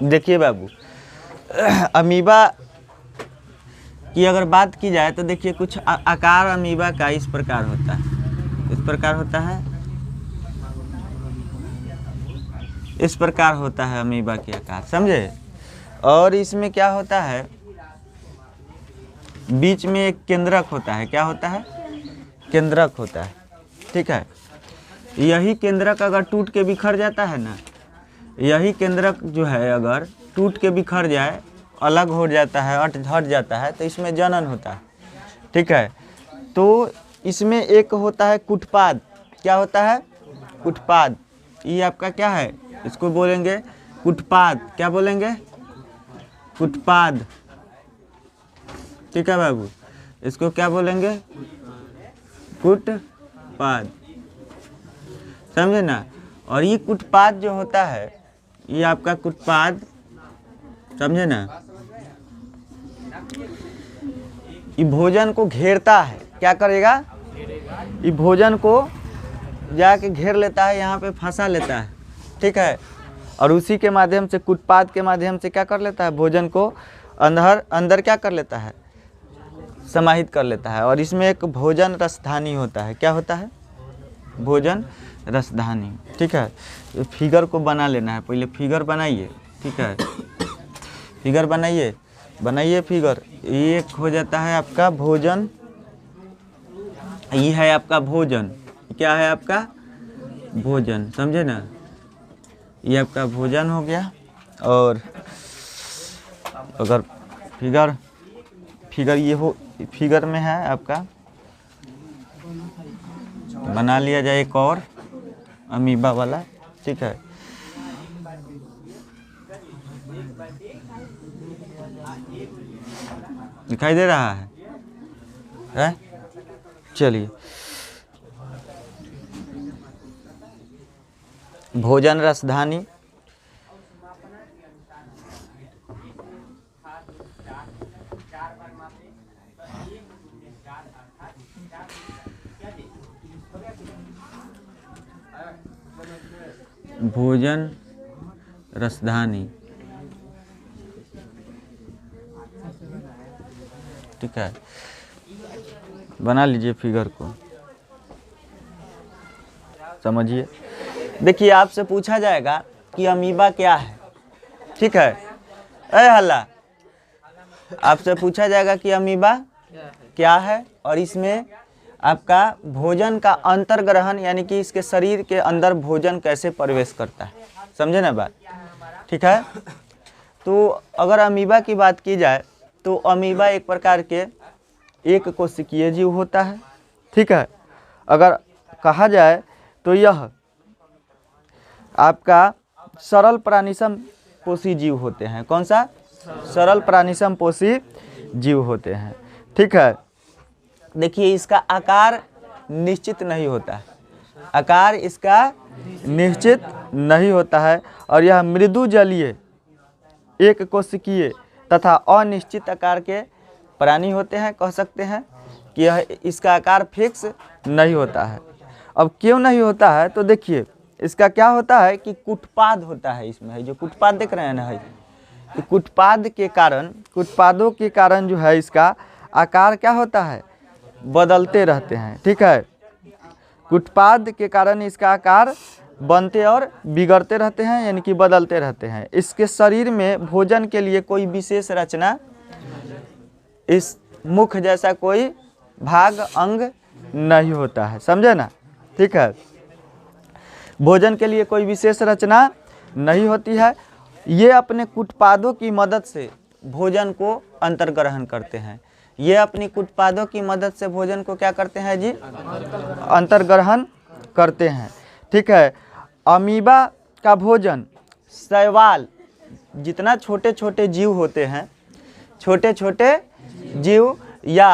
देखिए बाबू, अमीबा की अगर बात की जाए तो देखिए कुछ आकार अमीबा का इस प्रकार होता है, इस प्रकार होता है, इस प्रकार होता है अमीबा के आकार, समझे। और इसमें क्या होता है, बीच में एक केंद्रक होता है। क्या होता है? केंद्रक होता है, ठीक है। यही केंद्रक अगर टूट के बिखर जाता है ना, यही केंद्रक जो है अगर टूट के बिखर जाए, अलग हो जाता है, हट जाता है, तो इसमें जनन होता है, ठीक है। तो इसमें एक होता है कुटपाद। क्या होता है? कुटपाद। ये आपका क्या है? इसको बोलेंगे कुटपाद। क्या बोलेंगे? कुटपाद, ठीक है बाबू। इसको क्या बोलेंगे? कुटपाद, समझे ना। और ये कुटपाद जो होता है, ये आपका कुटपाद, समझे ना, ये भोजन को घेरता है। क्या करेगा? ये भोजन को जाके घेर लेता है, यहाँ पे फंसा लेता है, ठीक है। और उसी के माध्यम से, कुटपाद के माध्यम से क्या कर लेता है? भोजन को अंदर क्या कर लेता है? समाहित कर लेता है। और इसमें एक भोजन रसधानी होता है। क्या होता है? भोजन रसधानी, ठीक है। ये फिगर को बना लेना है, पहले फिगर बनाइए, ठीक है। फिगर बनाइए फिगर। एक हो जाता है आपका भोजन, ये है आपका भोजन। क्या है आपका? भोजन, समझे ना। ये आपका भोजन हो गया। और अगर फिगर ये हो, फिगर में है आपका, बना लिया जाए एक और अमीबा वाला, ठीक है। दिखाई दे रहा है? चलिए, भोजन रसधानी, भोजन रसधानी, ठीक है। बना लीजिए फिगर को, समझिए। देखिए, आपसे पूछा जाएगा कि अमीबा क्या है, ठीक है। हल्ला, आपसे पूछा जाएगा कि अमीबा क्या है, और इसमें आपका भोजन का अंतर्ग्रहण, यानी कि इसके शरीर के अंदर भोजन कैसे प्रवेश करता है, समझे ना बात, ठीक है। तो अगर अमीबा की बात की जाए तो अमीबा एक प्रकार के एक कोशिकीय जीव होता है, ठीक है। अगर कहा जाए तो यह आपका सरल प्राणिसम पोषी जीव होते हैं। कौन सा? सरल प्राणिसम पोषी जीव होते हैं, ठीक है। देखिए, इसका आकार निश्चित नहीं होता है, आकार इसका निश्चित नहीं होता है। और यह मृदु जलीय, एक कोशिकीय तथा अनिश्चित आकार के प्राणी होते हैं। कह सकते हैं कि यह, इसका आकार फिक्स नहीं होता है। अब क्यों नहीं होता है? तो देखिए, इसका क्या होता है कि कुटपाद होता है इसमें, है जो कुटपाद देख रहे हैं ना, है कि कुटपाद के कारण, कुटपादों के कारण जो है इसका आकार क्या होता है? बदलते रहते हैं, ठीक है। कुटपाद के कारण इसका आकार बनते और बिगड़ते रहते हैं, यानी कि बदलते रहते हैं। इसके शरीर में भोजन के लिए कोई विशेष रचना, इस मुख जैसा कोई भाग अंग नहीं होता है, समझे ना, ठीक है। भोजन के लिए कोई विशेष रचना नहीं होती है। ये अपने कुटपादों की मदद से भोजन को अंतर्ग्रहण करते हैं। ये अपनी कुटपादों की मदद से भोजन को क्या करते हैं जी? अंतर्ग्रहण करते हैं, ठीक है। अमीबा का भोजन शैवाल, जितना छोटे छोटे जीव होते हैं, छोटे छोटे जीव या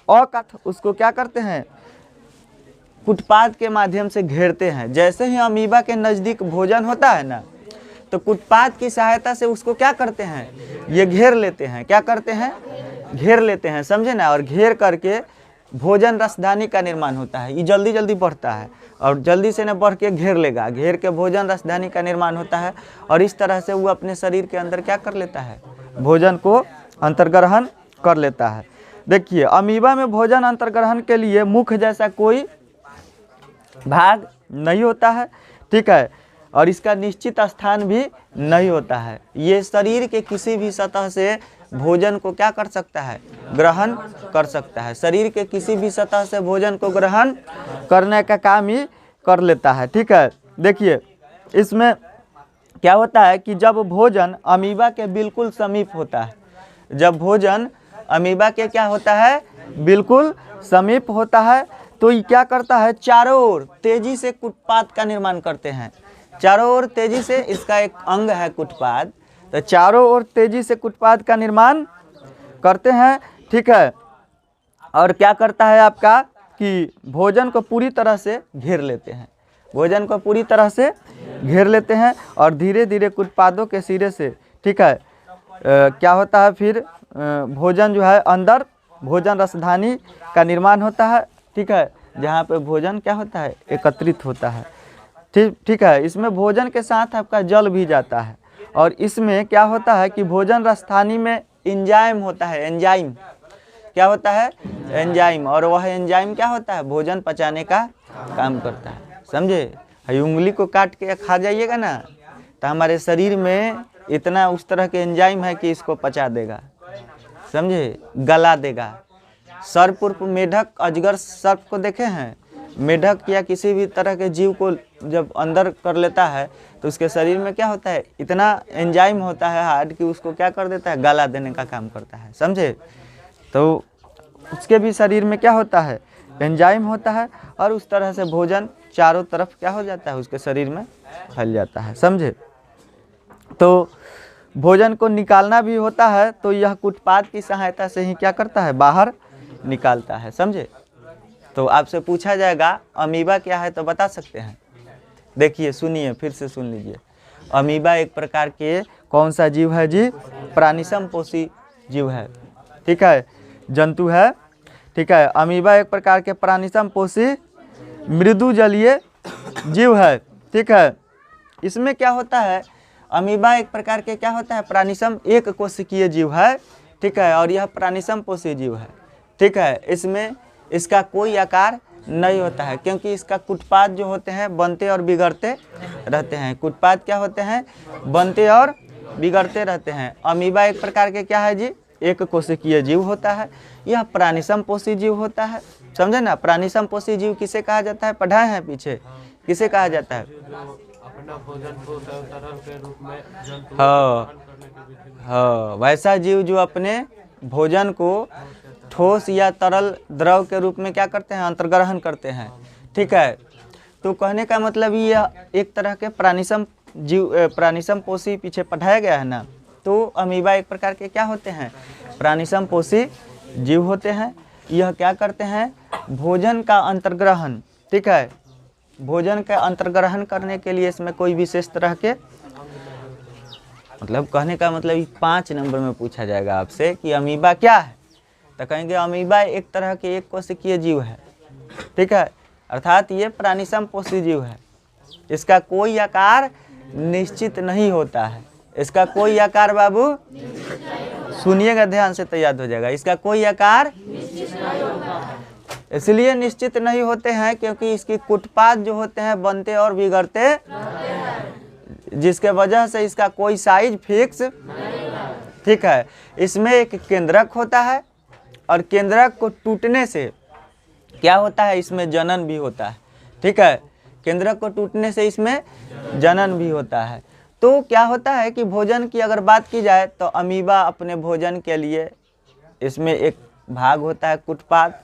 अकथ, उसको क्या करते हैं? कुटपाद के माध्यम से घेरते हैं। जैसे ही अमीबा के नज़दीक भोजन होता है ना, तो कुटपाद की सहायता से उसको क्या करते हैं? ये घेर लेते हैं। क्या करते हैं? घेर लेते हैं, समझे ना। और घेर करके भोजन रसधानी का निर्माण होता है। ये जल्दी जल्दी बढ़ता है और जल्दी से न बढ़ के घेर लेगा, घेर के भोजन रसधानी का निर्माण होता है और इस तरह से वो अपने शरीर के अंदर क्या कर लेता है, भोजन को अंतर्ग्रहण कर लेता है। देखिए अमीबा में भोजन अंतर्ग्रहण के लिए मुख जैसा कोई भाग नहीं होता है, ठीक है, और इसका निश्चित स्थान भी नहीं होता है। ये शरीर के किसी भी सतह से भोजन को क्या कर सकता है, ग्रहण कर सकता है। शरीर के किसी भी सतह से भोजन को ग्रहण करने का काम ही कर लेता है, ठीक है। देखिए इसमें क्या होता है कि जब भोजन अमीबा के बिल्कुल समीप होता है, जब भोजन अमीबा के क्या होता है, बिल्कुल समीप होता है, तो ये क्या करता है, चारों ओर तेजी से कुटपाद का निर्माण करते हैं। चारों ओर तेजी से, इसका एक अंग है कुटपाद, तो चारों ओर तेजी से कुटपाद का निर्माण करते हैं, ठीक है। और क्या करता है आपका कि भोजन को पूरी तरह से घेर लेते हैं, भोजन को पूरी तरह से घेर लेते हैं और धीरे धीरे कुटपादों के सिरे से, ठीक है, क्या होता है फिर भोजन जो है अंदर भोजन रसधानी का निर्माण होता है, ठीक है, जहाँ पे भोजन क्या होता है, एकत्रित होता है, ठीक है। इसमें भोजन के साथ आपका जल भी जाता है और इसमें क्या होता है कि भोजन रसधानी में एंजाइम होता है, एंजाइम क्या होता है, एंजाइम, और वह एंजाइम क्या होता है, भोजन पचाने का काम करता है, समझे। उंगली को काट के खा जाइएगा ना तो हमारे शरीर में इतना उस तरह के एंजाइम है कि इसको पचा देगा, समझे, गला देगा। सर्प उर्फ मेढक, अजगर सर्प को देखे हैं, मेढक या किसी भी तरह के जीव को जब अंदर कर लेता है तो उसके शरीर में क्या होता है, इतना एंजाइम होता है हार्ड कि उसको क्या कर देता है, गला देने का काम करता है, समझे। तो उसके भी शरीर में क्या होता है, एंजाइम होता है और उस तरह से भोजन चारों तरफ क्या हो जाता है, उसके शरीर में फैल जाता है, समझे। तो भोजन को निकालना भी होता है तो यह कुटपाद की सहायता से ही क्या करता है, बाहर निकालता है, समझे। तो आपसे पूछा जाएगा अमीबा क्या है तो बता सकते हैं। देखिए सुनिए, फिर से सुन लीजिए। अमीबा एक प्रकार के कौन सा जीव है जी, प्राणिसमपोषी जीव है, ठीक है, जंतु है, ठीक है। अमीबा एक प्रकार के प्राणिसमपोषी मृदु जलीय जीव है, ठीक है। इसमें क्या होता है, अमीबा एक प्रकार के क्या होता है, प्राणिसम एक कोशिकीय जीव है, ठीक है, और यह प्राणिसमपोषी जीव है, ठीक है। इसमें इसका कोई आकार नहीं होता है क्योंकि इसका कुटपाद जो होते हैं बनते और बिगड़ते रहते हैं। कुटपाद क्या होते हैं, बनते और बिगड़ते रहते हैं। अमीबा एक प्रकार के क्या है जी, एक कोशिकीय जीव होता है, यह प्राणिसमपोषी जीव होता है, समझे ना। प्राणिसमपोषी जीव किसे कहा जाता है, पढ़ाए हैं पीछे, किसे कहा जाता है, हाँ, वैसा जीव जो अपने भोजन को ठोस या तरल द्रव के रूप में क्या करते हैं, अंतर्ग्रहण करते हैं, ठीक है। तो कहने का मतलब ये एक तरह के प्राणिसम जीव, प्राणिसमपोषी पीछे पढ़ाया गया है ना। तो अमीबा एक प्रकार के क्या होते हैं, प्राणिसमपोषी जीव होते हैं। यह क्या करते हैं, भोजन का अंतर्ग्रहण, ठीक है, भोजन का अंतर्ग्रहण करने के लिए इसमें कोई विशेष तरह के, मतलब कहने का मतलब 5 नंबर में पूछा जाएगा आपसे कि अमीबा क्या है, तो कहेंगे अमीबा एक तरह के एक कोशिकीय जीव है, ठीक है, अर्थात ये प्राणिसमपोषी जीव है। इसका कोई आकार निश्चित नहीं होता है, इसका कोई आकार, बाबू सुनिएगा ध्यान से तो याद हो जाएगा, इसका कोई आकार इसलिए निश्चित नहीं होते हैं क्योंकि इसकी कुटपाद जो होते हैं बनते और बिगड़ते, जिसके वजह से इसका कोई साइज फिक्स, ठीक है। इसमें एक केंद्रक होता है और केंद्रक को टूटने से क्या होता है, इसमें जनन भी होता है, ठीक है। केंद्रक को टूटने से इसमें जनन भी होता है। तो क्या होता है कि भोजन की अगर बात की जाए तो अमीबा अपने भोजन के लिए, इसमें एक भाग होता है कुटपाद,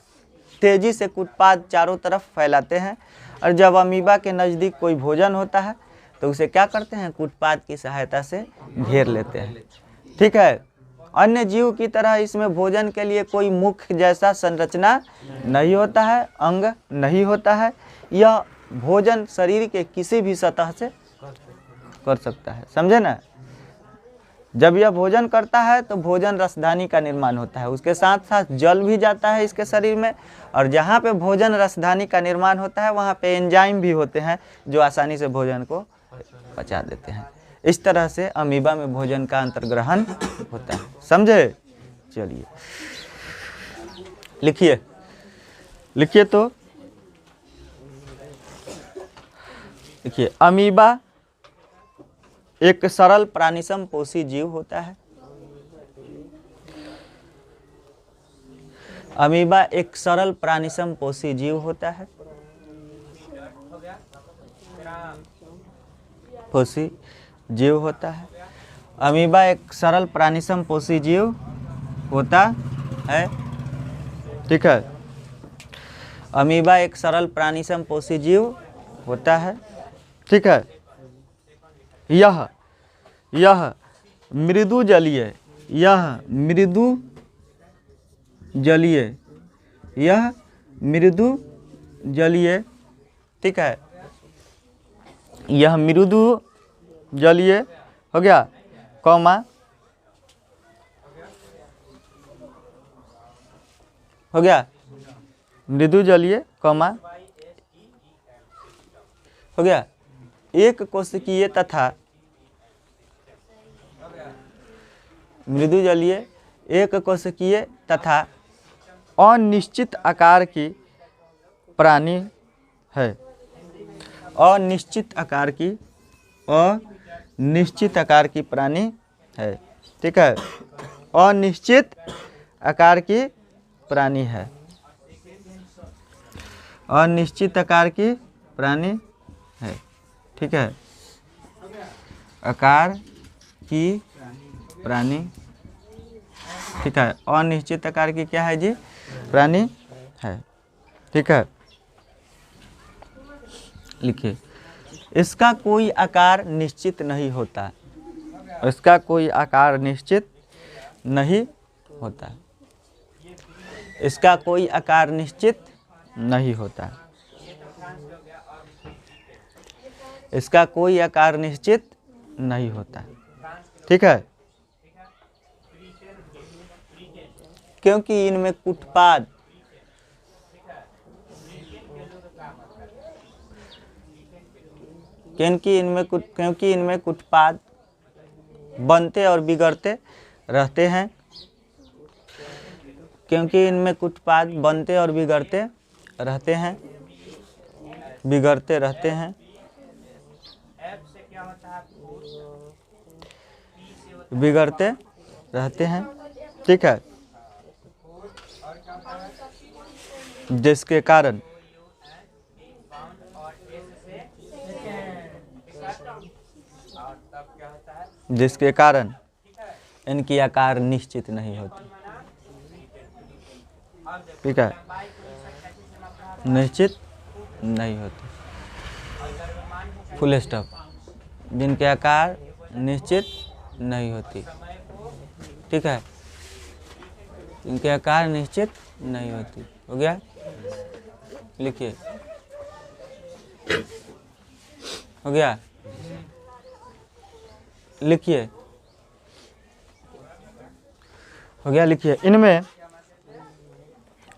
तेजी से कुटपाद चारों तरफ फैलाते हैं और जब अमीबा के नज़दीक कोई भोजन होता है तो उसे क्या करते हैं, कुटपाद की सहायता से घेर लेते हैं, ठीक है। अन्य जीव की तरह इसमें भोजन के लिए कोई मुख जैसा संरचना नहीं होता है, अंग नहीं होता है। यह भोजन शरीर के किसी भी सतह से कर सकता है, समझे ना। जब यह भोजन करता है तो भोजन रसधानी का निर्माण होता है, उसके साथ साथ जल भी जाता है इसके शरीर में, और जहाँ पे भोजन रसधानी का निर्माण होता है वहाँ पे एंजाइम भी होते हैं जो आसानी से भोजन को पचा देते हैं। इस तरह से अमीबा में भोजन का अंतर्ग्रहण होता है, समझे। चलिए लिखिए, लिखिए तो देखिए, अमीबा एक सरल प्राणिसम पोषी जीव होता है। अमीबा एक सरल प्राणिसम पोषी जीव होता है, पोषी जीव होता है। अमीबा एक सरल प्राणिसम पोषी जीव होता है, ठीक है। अमीबा एक सरल प्राणिसम पोषी जीव होता है, ठीक है। यह मृदु जलीय, यह मृदु जलीय, यह मृदु जलीय, ठीक है। यह मृदु जलीय हो गया, कॉमा हो गया, मृदु जलीय कॉमा हो गया, एक कोशिकीय तथा मृदु जलीय एक कोशिकीय तथा अनिश्चित आकार की प्राणी है। अनिश्चित आकार की, अनिश्चित आकार की प्राणी है, ठीक है। अनिश्चित आकार की प्राणी है, अनिश्चित आकार की प्राणी है, ठीक है। आकार की प्राणी, ठीक है। अनिश्चित आकार की क्या है जी, प्राणी है, ठीक है। लिखिए, इसका कोई आकार निश्चित नहीं होता, इसका कोई आकार निश्चित नहीं होता, इसका कोई आकार निश्चित नहीं होता, इसका कोई आकार निश्चित नहीं होता, ठीक है। क्योंकि इनमें कुटपाद, क्योंकि इनमें कुटपाद बनते और बिगड़ते रहते हैं, क्योंकि इनमें कुटपाद बनते और बिगड़ते रहते हैं, बिगड़ते रहते हैं, बिगड़ते रहते हैं, ठीक है। जिसके कारण इनकी आकार निश्चित नहीं होती, ठीक है, निश्चित नहीं होती, फुल स्टॉप। जिनके आकार निश्चित नहीं होती, ठीक है, इनके आकार निश्चित नहीं होती, हो गया। लिखिए, हो गया, लिखिए, हो गया, लिखिए।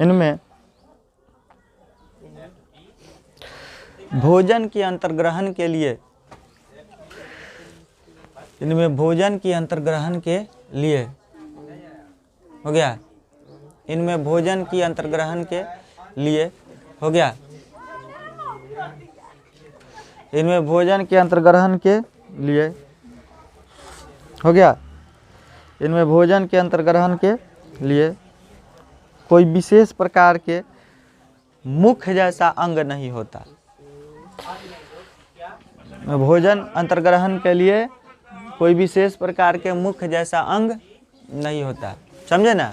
इनमें भोजन के अंतर्ग्रहण के लिए, इनमें भोजन की अंतर्ग्रहण के लिए, हो गया, इनमें भोजन की अंतर्ग्रहण के लिए, हो गया, इनमें भोजन के अंतर्ग्रहण के लिए, हो गया, इनमें भोजन के अंतर्ग्रहण के लिए कोई विशेष प्रकार के मुख जैसा अंग नहीं होता। भोजन अंतर्ग्रहण के लिए कोई विशेष प्रकार के मुख जैसा अंग नहीं होता, समझे ना।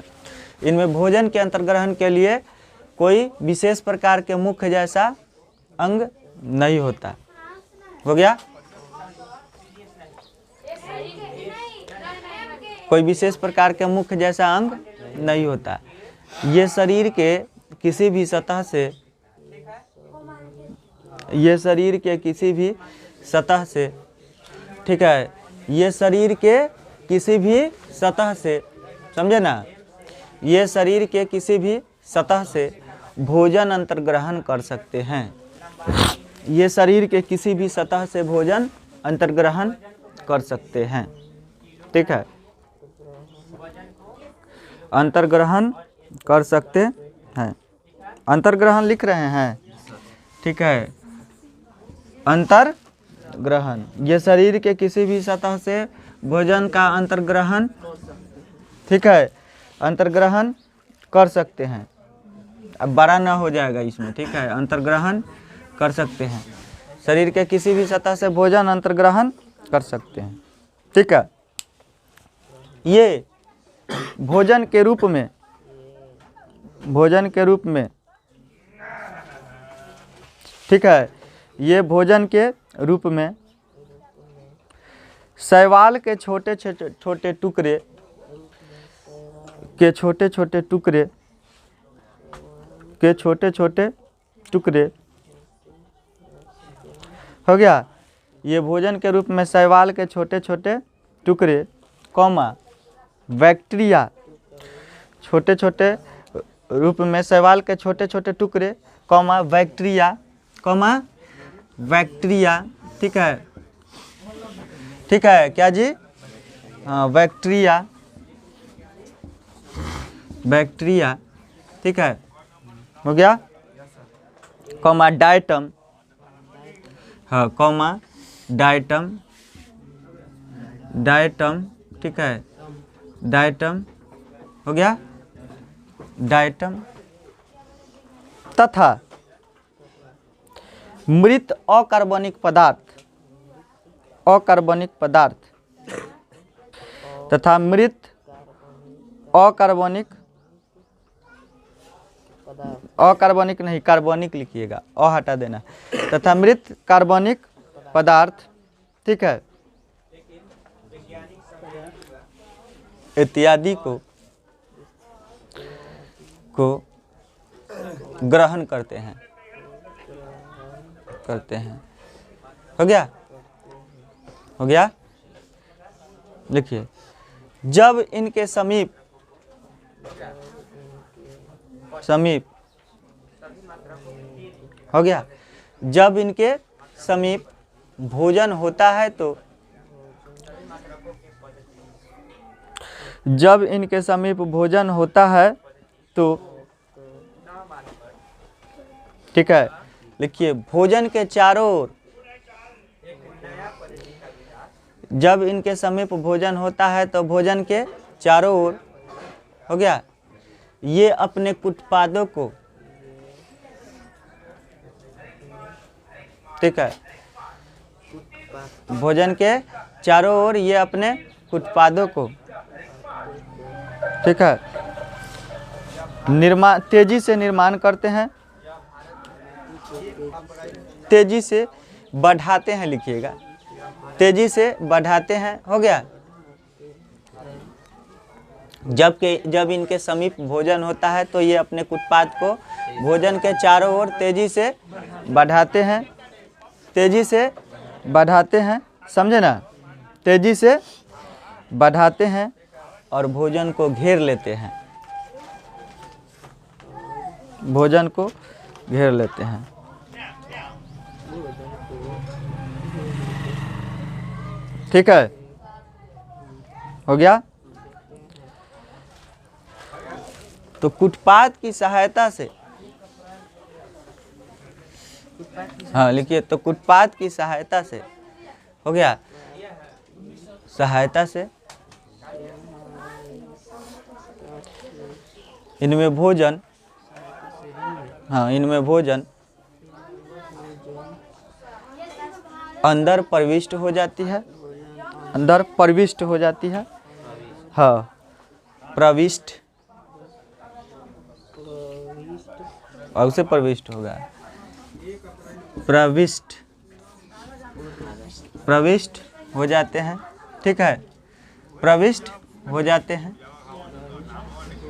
इनमें भोजन के अंतर्ग्रहण के लिए कोई विशेष प्रकार के मुख जैसा अंग नहीं होता, हो गया। कोई विशेष प्रकार के मुख जैसा अंग नहीं होता। ये शरीर के किसी भी सतह से, ये शरीर के किसी भी सतह से, ठीक है, ये शरीर के किसी भी सतह से, समझे ना, ये शरीर के किसी भी सतह से भोजन अंतर्ग्रहण कर सकते हैं। ये शरीर के किसी भी सतह से भोजन अंतर्ग्रहण कर सकते हैं। ठीक है, अंतर्ग्रहण कर सकते हैं। अंतर्ग्रहण लिख रहे हैं। ठीक है, अंतर्ग्रहण, ये शरीर के किसी भी सतह से भोजन का अंतर्ग्रहण, ठीक है, अंतर्ग्रहण कर सकते हैं। अब बड़ा ना हो जाएगा इसमें। ठीक है, अंतर्ग्रहण कर सकते हैं, शरीर के किसी भी सतह से भोजन अंतर्ग्रहण कर सकते हैं। ठीक है, ये भोजन के रूप में, भोजन के रूप में, ठीक है, ये भोजन के रूप में शैवाल के छोटे छोटे टुकड़े के छोटे छोटे टुकड़े के छोटे छोटे टुकड़े हो गया। ये भोजन के रूप में शैवाल के छोटे छोटे टुकड़े, कॉमा, बैक्टीरिया, छोटे छोटे रूप में शैवाल के छोटे छोटे टुकड़े, कॉमा, बैक्टीरिया, कॉमा, बैक्टीरिया। ठीक है, ठीक है, क्या जी? हाँ, बैक्टीरिया, बैक्टीरिया। ठीक है, हो गया, कॉमा, डायटम, हाँ, कॉमा, डायटम, डायटम। ठीक है, डायटम हो गया, डायटम। तथा मृत अकार्बनिक पदार्थ, अकार्बनिक पदार्थ तथा मृत अकार्बनिक, अकार्बनिक नहीं, कार्बनिक लिखिएगा, अ हटा देना, तथा मृत कार्बनिक पदार्थ, ठीक है, इत्यादि को ग्रहण करते हैं, करते हैं। हो गया, हो गया। लिखिए, जब इनके समीप, समीप, हो गया, जब इनके समीप भोजन होता है तो, जब इनके समीप भोजन होता है तो, ठीक है, लिखिए, भोजन के चारों ओर, जब इनके समीप भोजन होता है तो भोजन के चारों ओर, हो गया, ये अपने उत्पादों को, ठीक है, भोजन के चारों ओर ये अपने उत्पादों को, ठीक है, निर्माण, तेजी से निर्माण करते हैं, तेजी से बढ़ाते हैं, लिखिएगा, तेजी से बढ़ाते हैं। हो गया, जब इनके समीप भोजन होता है तो ये अपने उत्पाद को भोजन के चारों ओर तेजी से बढ़ाते हैं, तेजी से बढ़ाते हैं, समझे ना, तेजी से बढ़ाते हैं और भोजन को घेर लेते हैं, भोजन को घेर लेते हैं। ठीक है, हो गया। तो कुटपात की सहायता से, हाँ लिखिए, तो कुटपात की सहायता से, हो गया, सहायता से इनमें भोजन, हाँ, इनमें भोजन अंदर प्रविष्ट हो जाती है, अंदर प्रविष्ट हो जाती है, हाँ, प्रविष्ट, और उसे प्रविष्ट होगा, प्रविष्ट, प्रविष्ट हो जाते हैं। ठीक है, प्रविष्ट हो जाते हैं,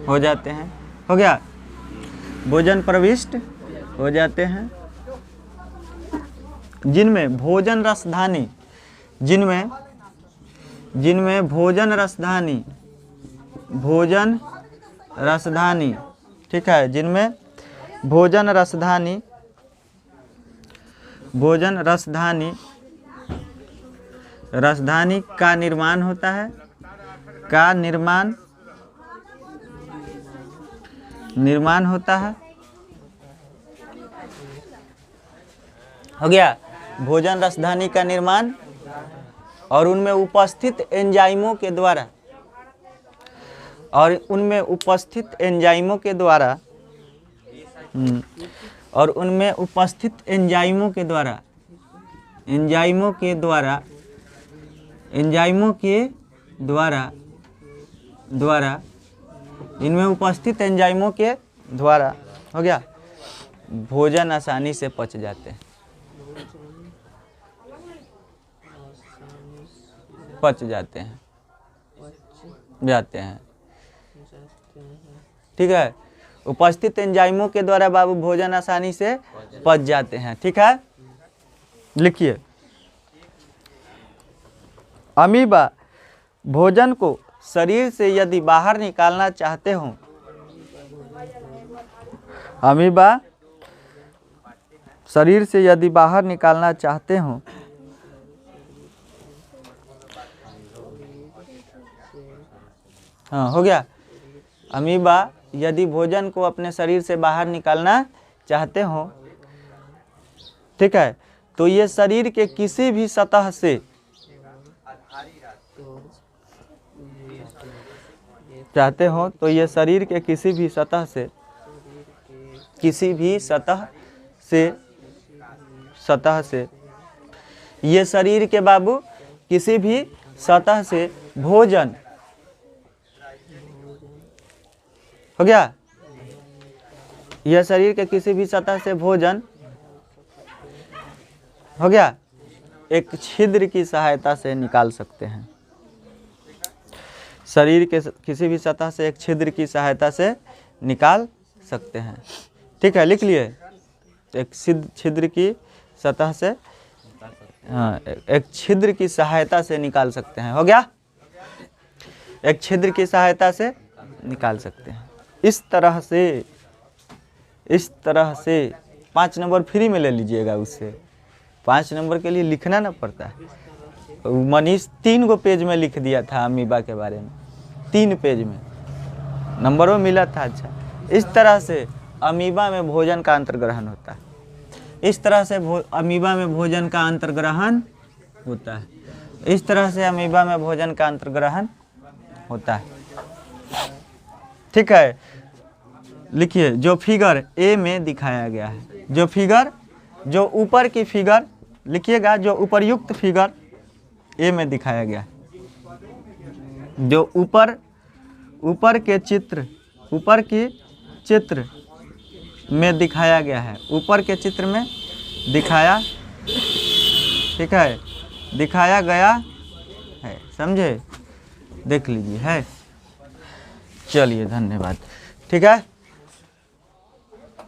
हो जाते हैं, हो गया, भोजन प्रविष्ट हो जाते हैं, जिनमें भोजन रसधानी, जिनमें जिनमें भोजन रसधानी, भोजन रसधानी, ठीक है, जिनमें भोजन रसधानी, भोजन रसधानी, रसधानी का निर्माण होता है, का निर्माण होता है। हो गया, भोजन रसधानी का निर्माण और उनमें उपस्थित एंजाइमों के द्वारा, और उनमें उपस्थित एंजाइमों के द्वारा, और उनमें उपस्थित एंजाइमों के द्वारा, एंजाइमों के द्वारा, एंजाइमों के द्वारा, द्वारा, इनमें उपस्थित एंजाइमों के द्वारा, हो गया, भोजन आसानी से पच जाते हैं, पच जाते हैं, ठीक है। उपस्थित एंजाइमों के द्वारा बाबू भोजन आसानी से पच जाते हैं, ठीक है। लिखिए, अमीबा भोजन को शरीर से यदि बाहर निकालना चाहते हो, अमीबा शरीर से यदि बाहर निकालना चाहते हो, हाँ, हो गया। अमीबा यदि भोजन को अपने शरीर से बाहर निकालना चाहते हो, ठीक है, तो ये शरीर के किसी भी सतह से, चाहते हो तो ये शरीर के किसी भी सतह से, किसी भी सतह से, सतह से, ये शरीर के बाबू किसी भी सतह से भोजन, हो गया, यह शरीर के किसी भी सतह से भोजन, हो गया, एक छिद्र की सहायता से निकाल सकते हैं। शरीर के किसी भी सतह से एक छिद्र की सहायता से निकाल सकते हैं, ठीक है, लिख लिए, एक छिद्र की सतह से, हाँ, एक छिद्र की सहायता से निकाल सकते हैं, हो गया, एक छिद्र की सहायता से निकाल सकते हैं। इस तरह से 5 नंबर फ्री में ले लीजिएगा, उससे 5 नंबर के लिए लिखना ना पड़ता है। मनीष 3 गो पेज में लिख दिया था अमीबा के बारे में, 3 पेज में नंबरों मिला था। अच्छा, इस तरह से अमीबा में भोजन का अंतर्ग्रहण होता है, इस तरह से अमीबा में भोजन का अंतर्ग्रहण होता है, इस तरह से अमीबा में भोजन का अंतर्ग्रहण होता है, ठीक है। लिखिए, जो फिगर ए में दिखाया गया है, जो फिगर, जो ऊपर की फिगर लिखिएगा, जो उपरयुक्त फिगर ए में दिखाया गया है, जो ऊपर के चित्र, ऊपर की चित्र में दिखाया गया है, ऊपर के चित्र में दिखाया, ठीक है, दिखाया गया है, समझे, देख लीजिए, है। चलिए, धन्यवाद, ठीक है।